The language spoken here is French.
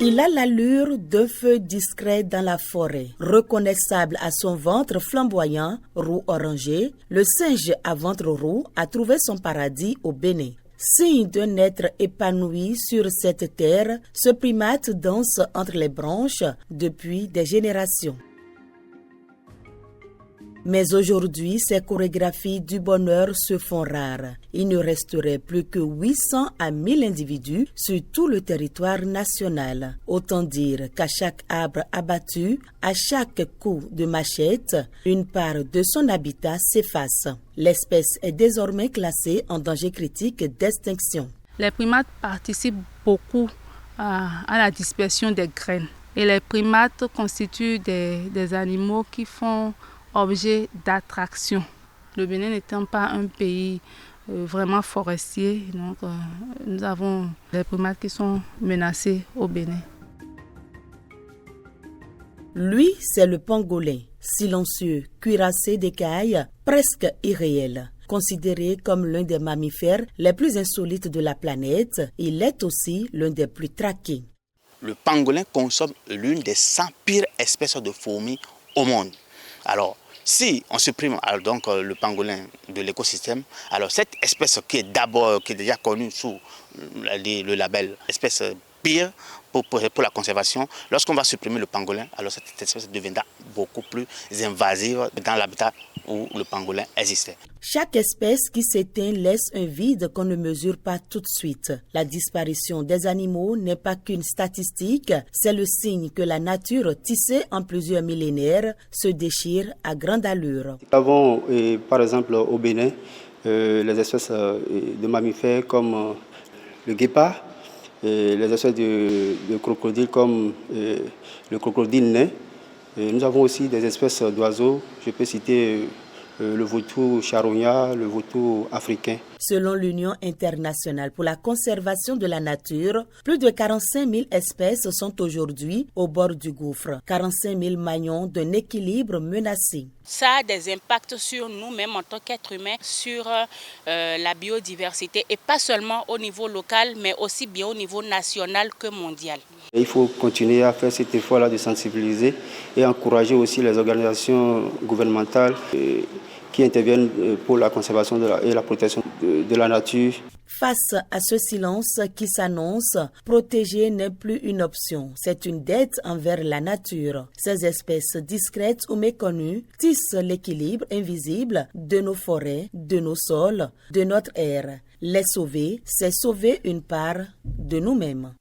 Il a l'allure d'un feu discret dans la forêt. Reconnaissable à son ventre flamboyant, roux orangé, le singe à ventre roux a trouvé son paradis au Bénin. Signe d'un être épanoui sur cette terre, ce primate danse entre les branches depuis des générations. Mais aujourd'hui, ces chorégraphies du bonheur se font rares. Il ne resterait plus que 800 à 1000 individus sur tout le territoire national. Autant dire qu'à chaque arbre abattu, à chaque coup de machette, une part de son habitat s'efface. L'espèce est désormais classée en danger critique d'extinction. Les primates participent beaucoup à la dispersion des graines. Et les primates constituent des animaux qui font objet d'attraction. Le Bénin n'étant pas un pays vraiment forestier, donc nous avons des primates qui sont menacés au Bénin. Lui, c'est le pangolin, silencieux, cuirassé d'écailles, presque irréel. Considéré comme l'un des mammifères les plus insolites de la planète, il est aussi l'un des plus traqués. Le pangolin consomme l'une des 100 pires espèces de fourmis au monde. Alors, si on supprime donc le pangolin de l'écosystème, alors cette espèce qui est déjà connue sous le label espèce pire pour la conservation, lorsqu'on va supprimer le pangolin, alors cette espèce deviendra beaucoup plus invasive dans l'habitat où le pangolin existait. Chaque espèce qui s'éteint laisse un vide qu'on ne mesure pas tout de suite. La disparition des animaux n'est pas qu'une statistique, c'est le signe que la nature, tissée en plusieurs millénaires, se déchire à grande allure. Nous avons par exemple au Bénin les espèces de mammifères comme le guépard, les espèces de crocodiles comme le crocodile nain. Nous avons aussi des espèces d'oiseaux, je peux citer le vautour charognard, le vautour africain. Selon l'Union internationale pour la conservation de la nature, plus de 45 000 espèces sont aujourd'hui au bord du gouffre. 45 000 maillons d'un équilibre menacé. Ça a des impacts sur nous-mêmes en tant qu'êtres humains, sur la biodiversité et pas seulement au niveau local, mais aussi bien au niveau national que mondial. Il faut continuer à faire cet effort-là de sensibiliser et encourager aussi les organisations gouvernementales qui interviennent pour la conservation et la protection de la nature. Face à ce silence qui s'annonce, protéger n'est plus une option, c'est une dette envers la nature. Ces espèces discrètes ou méconnues tissent l'équilibre invisible de nos forêts, de nos sols, de notre air. Les sauver, c'est sauver une part de nous-mêmes.